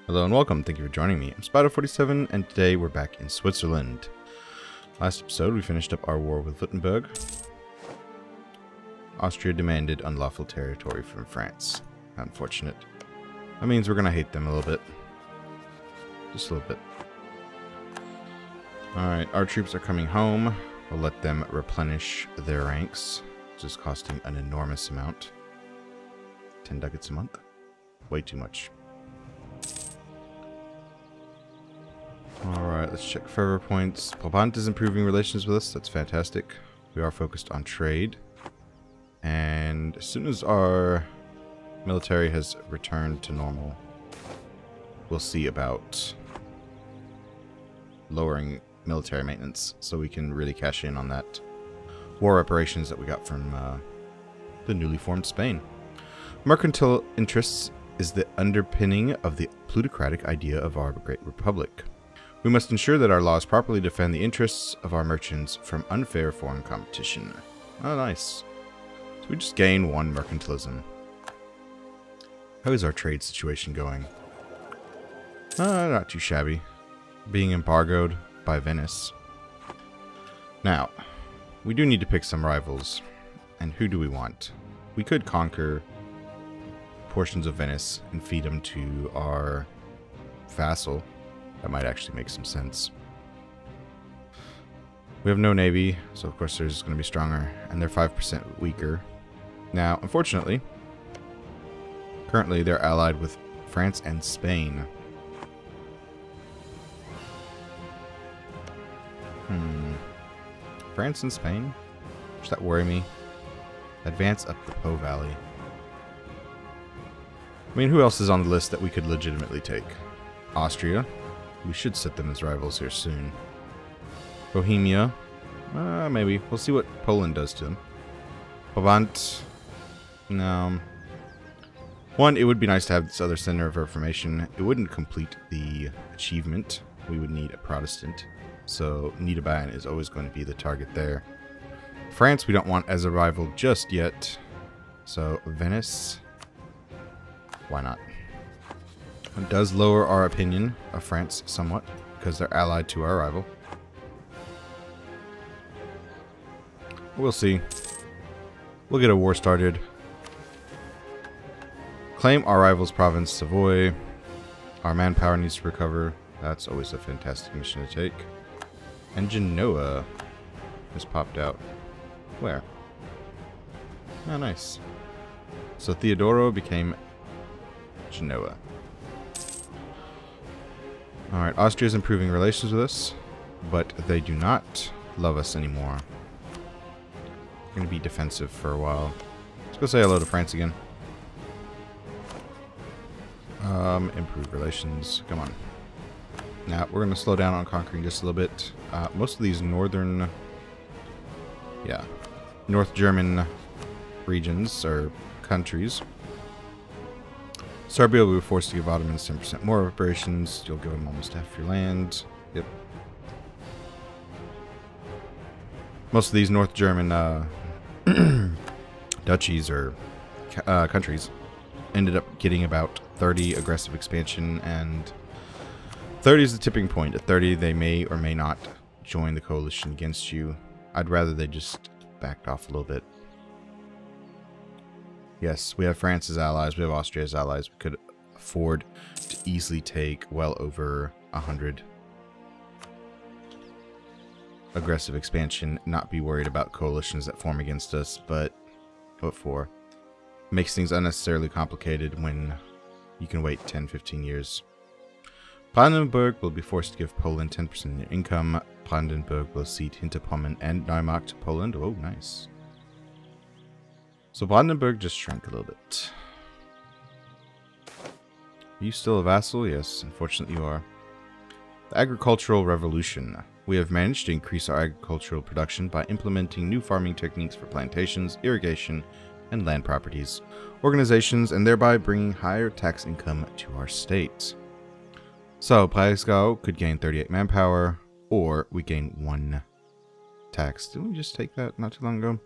Hello and welcome, thank you for joining me. I'm Spider47 and today we're back in Switzerland. Last episode we finished up our war with Württemberg. Austria demanded unlawful territory from France. Unfortunate. That means we're gonna hate them a little bit. Just a little bit. Alright, our troops are coming home. We'll let them replenish their ranks, which is costing an enormous amount. 10 ducats a month? Way too much. Alright, let's check favor points. Brabant is improving relations with us. That's fantastic. We are focused on trade. And as soon as our military has returned to normal, we'll see about lowering military maintenance so we can really cash in on that war reparations that we got from the newly formed Spain. Mercantile interests is the underpinning of the plutocratic idea of our great republic. We must ensure that our laws properly defend the interests of our merchants from unfair foreign competition. Oh, nice. So we just gain one mercantilism. How is our trade situation going? Not too shabby. Being embargoed by Venice. Now, we do need to pick some rivals. And who do we want? We could conquer portions of Venice and feed them to our vassal. That might actually make some sense. We have no navy, so of course they're just going to be stronger, and they're 5% weaker. Now, unfortunately, currently they're allied with France and Spain. France and Spain? Does that worry me? Advance up the Po Valley. I mean, who else is on the list that we could legitimately take? Austria. We should set them as rivals here soon. Bohemia. Maybe. We'll see what Poland does to them. Brabant. No. One, it would be nice to have this other center of reformation. It wouldn't complete the achievement. We would need a Protestant. So, Niederbayern is always going to be the target there. France we don't want as a rival just yet. So, Venice. Why not? It does lower our opinion of France somewhat, because they're allied to our rival. We'll see. We'll get a war started. Claim our rival's province, Savoy. Our manpower needs to recover. That's always a fantastic mission to take. And Genoa has popped out. Where? Oh, nice. So Theodoro became Genoa. Alright, Austria is improving relations with us, but they do not love us anymore. We're going to be defensive for a while. Let's go say hello to France again. Improve relations. Come on. Now, we're going to slow down on conquering just a little bit. Most of these North German regions, or countries. Serbia will be forced to give Ottomans 10% more reparations. You'll give them almost half your land. Yep. Most of these North German duchies or countries ended up getting about 30 aggressive expansion, and 30 is the tipping point. At 30, they may or may not join the coalition against you. I'd rather they just backed off a little bit. Yes, we have France as allies, we have Austria as allies. We could afford to easily take well over 100 aggressive expansion, not be worried about coalitions that form against us, but what for? Makes things unnecessarily complicated when you can wait 10-15 years. Brandenburg will be forced to give Poland 10% of their income. Brandenburg will cede Hinterpommern and Neumark to Poland. Oh, nice. So Brandenburg just shrank a little bit. Are you still a vassal? Yes, unfortunately you are. The agricultural revolution. We have managed to increase our agricultural production by implementing new farming techniques for plantations, irrigation, and land properties, organizations, and thereby bringing higher tax income to our state. So, Breisgau could gain 38 manpower, or we gain 1 tax. Didn't we just take that not too long ago?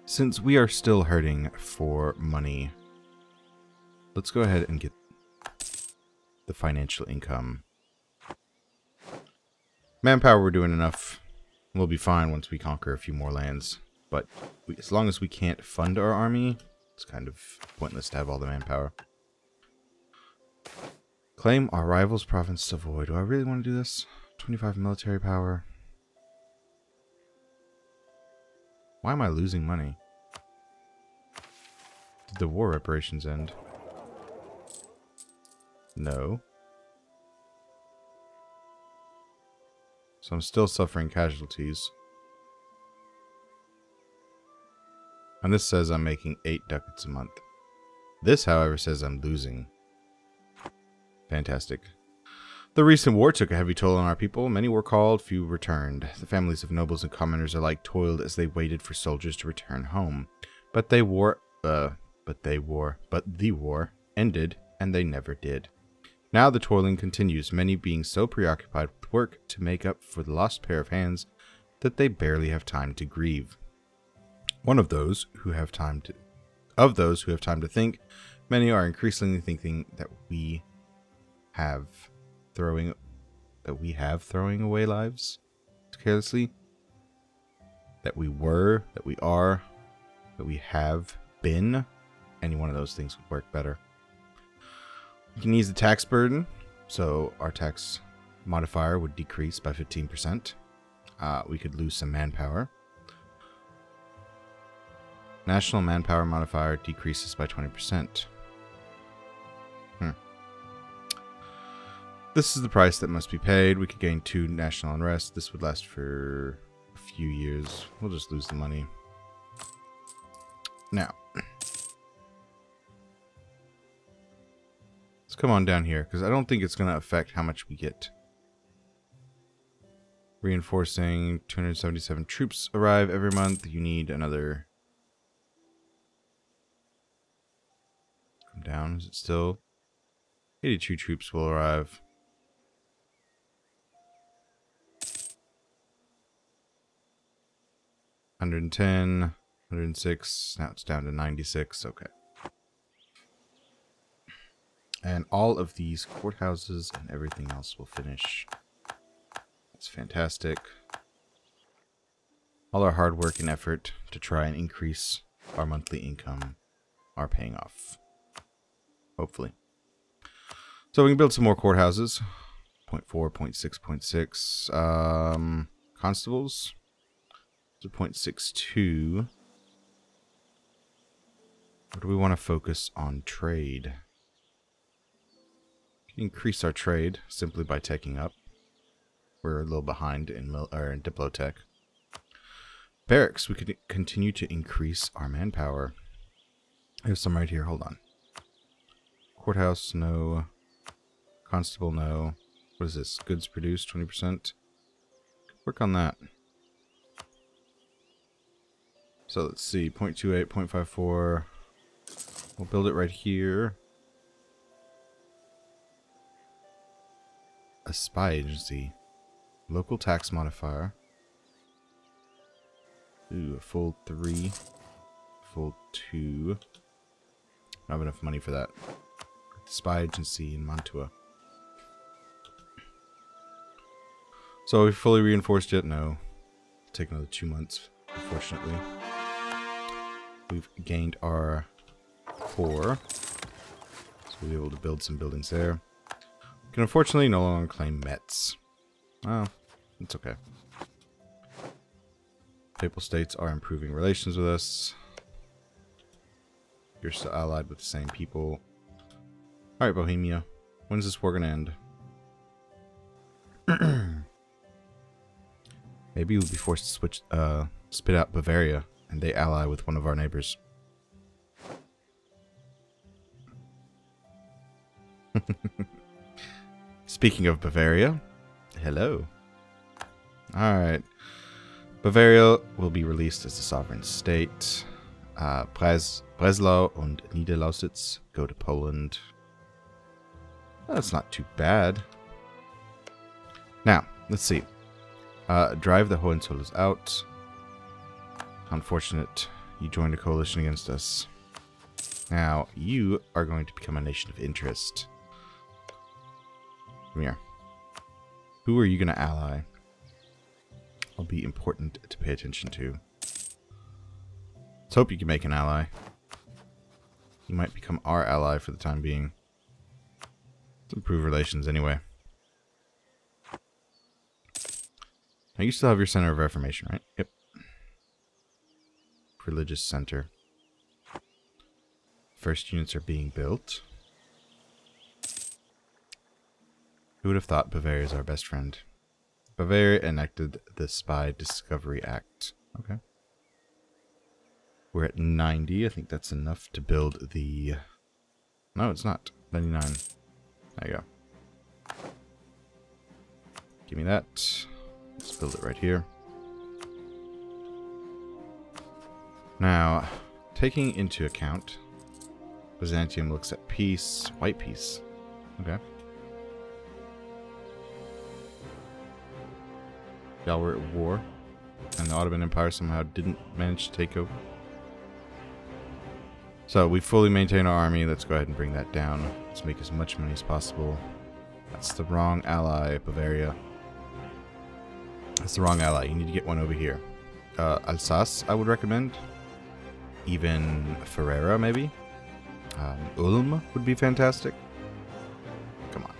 Since we are still hurting for money, let's go ahead and get the financial income. Manpower, we're doing enough. We'll be fine once we conquer a few more lands. But as long as we can't fund our army, it's kind of pointless to have all the manpower. Claim our rival's province to void. Do I really want to do this? 25 military power. Why am I losing money? Did the war reparations end? No. So I'm still suffering casualties. And this says I'm making 8 ducats a month. This, however, says I'm losing. Fantastic. The recent war took a heavy toll on our people. Many were called, few returned. The families of nobles and commoners alike toiled as they waited for soldiers to return home. But the war ended, and they never did. Now the toiling continues, many being so preoccupied with work to make up for the lost pair of hands that they barely have time to grieve. Of those who have time to think, many are increasingly thinking that we have throwing away lives carelessly. That we were, that we are, that we have been. Any one of those things would work better. We can ease the tax burden, so our tax modifier would decrease by 15%. We could lose some manpower. National manpower modifier decreases by 20%. This is the price that must be paid. We could gain 2 national unrest. This would last for a few years. We'll just lose the money. Now, let's come on down here, because I don't think it's going to affect how much we get. Reinforcing, 277 troops arrive every month. You need another... Come down, is it still? 82 troops will arrive. 110, 106, now it's down to 96, okay. And all of these courthouses and everything else will finish. That's fantastic. All our hard work and effort to try and increase our monthly income are paying off. Hopefully. So we can build some more courthouses. 0.4, 0.6, 0.6. Constables. 0.62. Or do we want to focus on trade? We can increase our trade simply by taking up. We're a little behind in Diplotech. Barracks, we could continue to increase our manpower. There's some right here, hold on. Courthouse, no. Constable, no. What is this? Goods produced, 20%. Work on that. So let's see, 0.28, 0.54. We'll build it right here. A spy agency. Local tax modifier. Ooh, a full 3. Full 2. I don't have enough money for that. Spy agency in Mantua. So we fully reinforced yet? No. Take another 2 months, unfortunately. We've gained our core. So we'll be able to build some buildings there. We can unfortunately no longer claim Mets. Oh, it's okay. Papal states are improving relations with us. You're still allied with the same people. Alright, Bohemia. When's this war gonna end? Maybe we'll be forced to switch, spit out Bavaria, and they ally with one of our neighbors. Speaking of Bavaria, hello. Alright. Bavaria will be released as a sovereign state. Breslau and Niederlausitz go to Poland. That's not too bad. Now, let's see. Drive the Hohenzollerns out. Unfortunate. You joined a coalition against us. Now, you are going to become a nation of interest. Come here. Who are you going to ally? Will be important to pay attention to. Let's hope you can make an ally. You might become our ally for the time being. Let's improve relations anyway. Now you still have your center of reformation, right? Yep. Religious center. First units are being built. Who would have thought Bavaria is our best friend? Bavaria enacted the Spy Discovery Act. Okay. We're at 90. I think that's enough to build the... No, it's not. 99. There you go. Give me that. Let's build it right here. Now, taking into account, Byzantium looks at peace. White peace. Okay. Y'all were at war, and the Ottoman Empire somehow didn't manage to take over. So, we fully maintain our army. Let's go ahead and bring that down. Let's make as much money as possible. That's the wrong ally, Bavaria. That's the wrong ally. You need to get one over here. Alsace, I would recommend. Even Ferrara, maybe. Ulm would be fantastic. Come on.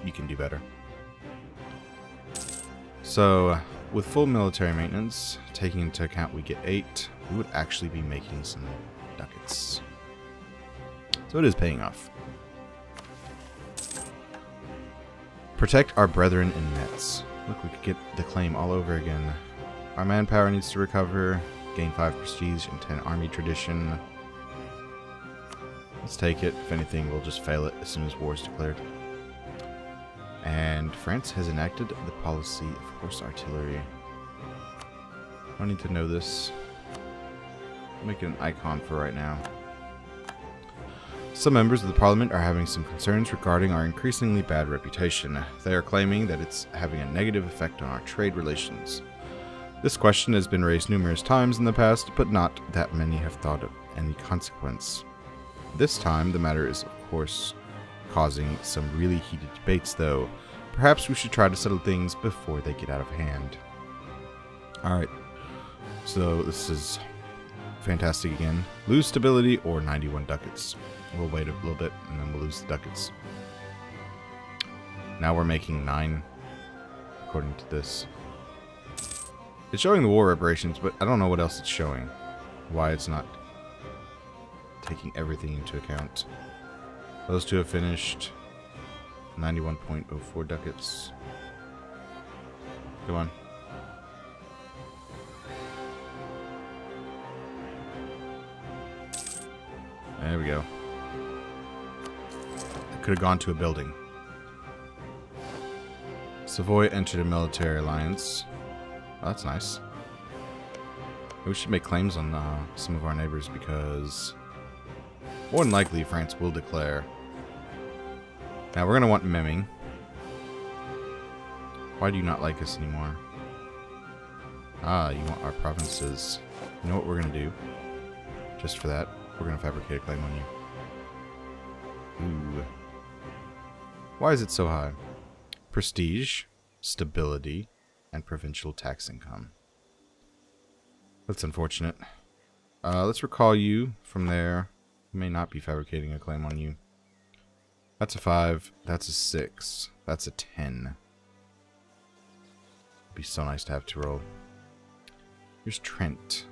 You can do better. So, with full military maintenance, taking into account we get 8, we would actually be making some ducats. So it is paying off. Protect our brethren in Metz. Look, we could get the claim all over again. Our manpower needs to recover. Gain 5 prestige and 10 army tradition. Let's take it. If anything, we'll just fail it as soon as war is declared. And France has enacted the policy of horse artillery. I need to know this. I'll make it an icon for right now. Some members of the parliament are having some concerns regarding our increasingly bad reputation. They are claiming that it's having a negative effect on our trade relations. This question has been raised numerous times in the past, but not that many have thought of any consequence. This time, the matter is, of course, causing some really heated debates, though. Perhaps we should try to settle things before they get out of hand. Alright, so this is fantastic again. Lose stability or 91 ducats. We'll wait a little bit and then we'll lose the ducats. Now we're making 9, according to this. It's showing the war reparations, but I don't know what else it's showing. Why it's not taking everything into account. Those two have finished. 91.04 ducats. Come on. There we go. It could have gone to a building. Savoy entered a military alliance. Oh, that's nice. We should make claims on some of our neighbors because more than likely France will declare. Now we're going to want Memming. Why do you not like us anymore? Ah, you want our provinces. You know what we're going to do? Just for that, we're going to fabricate a claim on you. Ooh. Why is it so high? Prestige, stability, and provincial tax income. That's unfortunate. Let's recall you from there. We may not be fabricating a claim on you. That's a 5. That's a 6. That's a 10. It'd be so nice to have to roll. Here's Trent.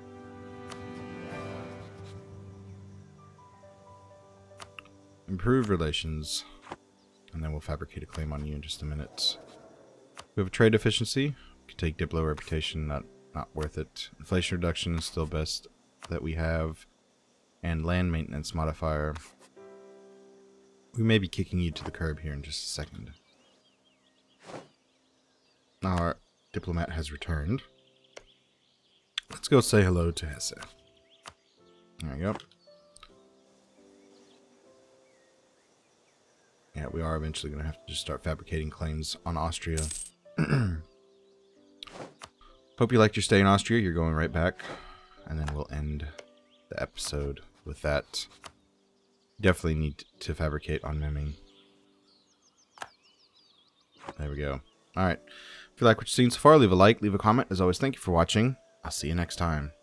Improve relations. And then we'll fabricate a claim on you in just a minute. We have a trade efficiency. We can take Diplo reputation. Not worth it. Inflation reduction is still best that we have. And land maintenance modifier. We may be kicking you to the curb here in just a second. Our diplomat has returned. Let's go say hello to Hesse. There we go. Yeah, we are eventually going to have to just start fabricating claims on Austria. Hope you liked your stay in Austria. You're going right back. And then we'll end the episode with that. Definitely need to fabricate on mimming. There we go. Alright. If you like what you've seen so far, leave a like, leave a comment. As always, thank you for watching. I'll see you next time.